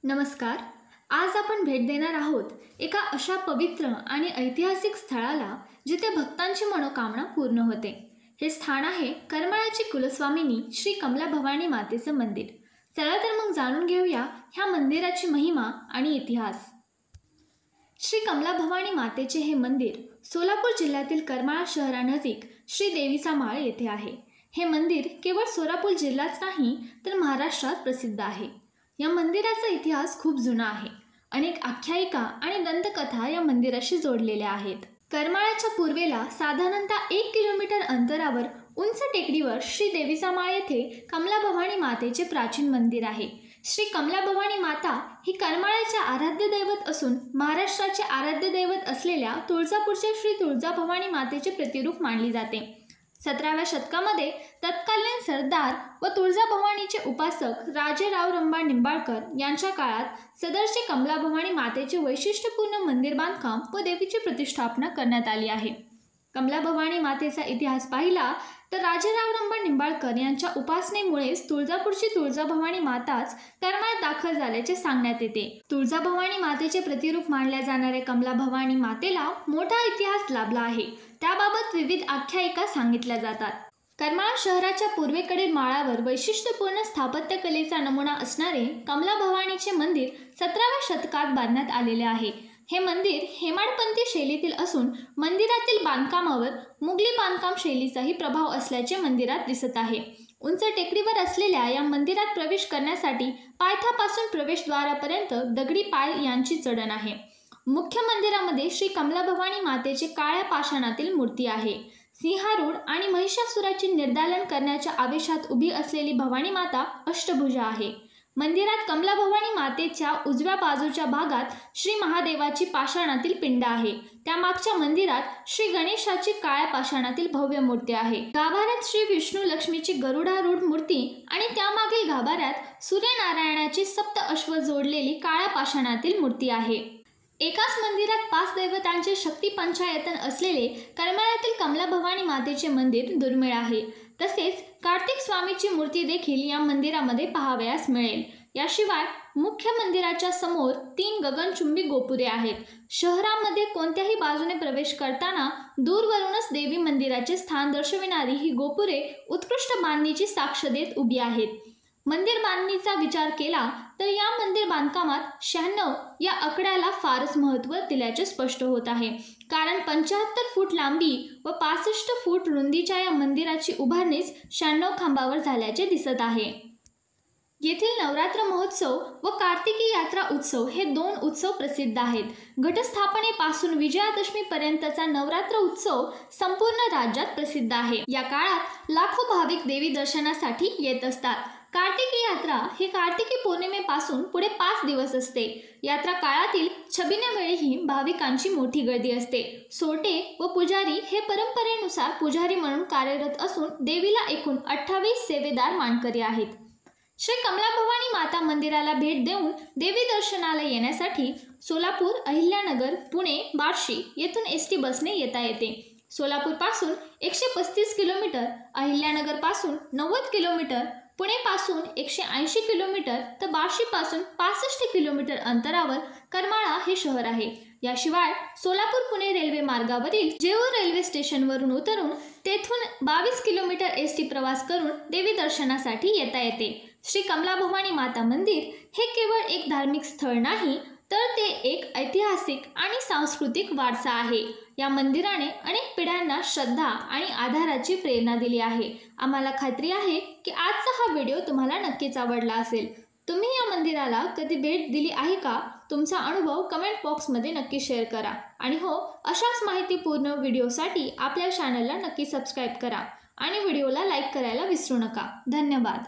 नमस्कार. आज आपण भेट देणार आहोत एका अशा पवित्र आणि ऐतिहासिक स्थळाला जिथे भक्तांची मनोकामना पूर्ण होते. हे स्थान आहे करमाळ्याची कुलस्वामिनी श्री कमला भवानी मातेचे मंदिर. चला तर मग जाणून घेऊया ह्या मंदिराची महिमा आणि इतिहास. श्री कमला भवानी मातेचे हे मंदिर सोलापूर जिल्ह्यातील करमाळा शहरानजीक श्री देवीचा माळ येथे आहे. हे मंदिर केवळ सोलापूर जिल्हाच नाही तर महाराष्ट्रात प्रसिद्ध आहे. या मंदिराचा इतिहास खूप जुना आहे. अनेक आख्यायिका आणि दंतकथा या मंदिराशी जोडलेल्या आहेत. करमाळ्याच्या पूर्वेला साधारणतः 1 किलोमीटर अंतरावर उंच टेकडीवर श्री देवीचा माळ येथे कमला भवानी मातेचे प्राचीन मंदिर आहे. श्री कमला भवानी माता ही करमाळ्याचे आराध्य दैवत असून महाराष्ट्राचे आराध्य दैवत असलेल्या तुळजापूरच्या श्री तुळजाभवानी मातेचे प्रतिरूप मानली जाते. 17व्या शतकामध्ये तत्कालीन सरदार व तुळजाभवानीचे उपासक राजेराव रंबा निंबाळकर यांच्या काळात सदरचे कमला भवानी मातेचे वैशिष्ट्यपूर्ण मंदिर बांधकाम व देवीची प्रतिष्ठापना करण्यात आली आहे. कमला भवानी मातेचा इतिहास पाहिला तर राजेराव रंबा निंबाळकर यांच्या उपासनेमुळेच तुळजापूरची तुळजाभवानी माताच करमाळ्यात दाखल झाल्याचे सांगण्यात येते. तुळजाभवानी मातेचे प्रतिरूप मानल्या जाणाऱ्या कमला भवानी मातेला मोठा इतिहास लाभला आहे. त्याबाबत विविध आख्यायिका सांगितल्या जातात. करमाळा शहराच्या पूर्वेकडील माळावर वैशिष्ट्यपूर्ण स्थापत्यकलेचा नमुना असणारे कमला भवानीचे मंदिर 17व्या शतकात बांधण्यात आलेले आहे. हे मंदिर हेमाडपंथी शैलीतील असून मंदिरातील बांधकामावर मुघली बांधकाम शैलीचाही प्रभाव असल्याचे मंदिरात दिसत आहे. उंच टेकडीवर असलेल्या या मंदिरात प्रवेश करण्यासाठी पायथ्यापासून प्रवेशद्वारापर्यंत दगडी पाय यांची चढण आहे. मुख्य मंदिरामध्ये श्री कमला भवानी मातेचे काळ्या पाषाणातील मूर्ती आहे. सिंहारूढ आणि महिषासुराचे निर्दालन करण्याच्या आवेशात उभी असलेली भवानी माता अष्टभुजा आहे. मंदिरात कमला भवानी मातेच्या उजव्या बाजूच्या भागात श्री महादेवाची पाषाणातील पिंड आहे. त्यामागच्या मंदिरात श्री गणेशाची काळ्या पाषाणातील भव्य मूर्ती आहे. गाभाऱ्यात श्री विष्णू लक्ष्मीची गरुडारूढ मूर्ती आणि त्यामागील गाभाऱ्यात सूर्यनारायणाची सप्त अश्व जोडलेली काळ्या पाषाणातील मूर्ती आहे. एकाच मंदिरात 5 दैवतांचे शक्ती पंचायतन असलेले करमाळ्यातील कमला भवानी मातेचे मंदिर दुर्मिळ आहे. तसेच कार्तिक स्वामीची मूर्ती देखील या मंदिरामध्ये पाहावयास मिळेल. याशिवाय मुख्य मंदिराच्या समोर 3 गगनचुंबी गोपुरे आहेत. शहरामध्ये कोणत्याही बाजूने प्रवेश करताना दूरवरूनच देवी मंदिराचे स्थान दर्शविणारी ही गोपुरे उत्कृष्ट बांधणीची साक्ष देत उभी आहेत. मंदिर बांधणीचा विचार केला तर या मंदिर बांधकामात 96 या आकड्याला फारच महत्त्व दिल्याचे स्पष्ट होत आहे. कारण 75 फूट लांबी व 65 फूट रुंदीच्या या मंदिराची उभारणीच 96 खांबावर झाल्याचे दिसत आहे. येथील नवरात्र महोत्सव व कार्तिकी यात्रा उत्सव हे 2 उत्सव प्रसिद्ध आहेत. घटस्थापनेपासून विजयादशमीपर्यंतचा नवरात्र उत्सव संपूर्ण राज्यात प्रसिद्ध आहे. या काळात लाखो भाविक देवी दर्शनासाठी येत असतात. कार्तिकी यात्रा ही कार्तिकी पौर्णिमेपासून पुढे 5 दिवस असते. यात्रा काळातील छबिन्यावेळीही भाविकांची मोठी गर्दी असते. सोटे व पुजारी हे परंपरेनुसार पुजारी म्हणून कार्यरत असून देवीला एकूण 28 सेवेदार मानकरी आहेत. श्री कमला भवानी माता मंदिराला भेट देऊन देवी दर्शनाला येण्यासाठी सोलापूर, अहिल्यानगर, पुणे, बार्शी येथून एसटी बसने येता येते. सोलापूरपासून 135 किलोमीटर, अहिल्यानगरपासून 90 किलोमीटर, पुणेपासून 180 किलोमीटर तर बार्शीपासून 65 किलोमीटर अंतरावर करमाळा हे शहर आहे. याशिवाय सोलापूर पुणे रेल्वे मार्गावरील जेऊर रेल्वे स्टेशनवरून उतरून तेथून 22 किलोमीटर एसटी प्रवास करून देवी दर्शनासाठी येता येते. श्री कमला भवानी माता मंदिर हे केवळ एक धार्मिक स्थळ नाही तर ते एक ऐतिहासिक आणि सांस्कृतिक वारसा आहे. या मंदिराने अनेक पिढ्यांना श्रद्धा आणि आधाराची प्रेरणा दिली आहे. आम्हाला खात्री आहे की आजचा हा व्हिडिओ तुम्हाला नक्कीच आवडला असेल. तुम्ही या मंदिराला कधी भेट दिली आहे का? तुमचा अनुभव कमेंट बॉक्समध्ये नक्की शेअर करा. आणि हो, अशाच माहितीपूर्ण व्हिडिओसाठी आपल्या चॅनलला नक्की सबस्क्राईब करा आणि व्हिडिओला लाईक करायला विसरू नका. धन्यवाद.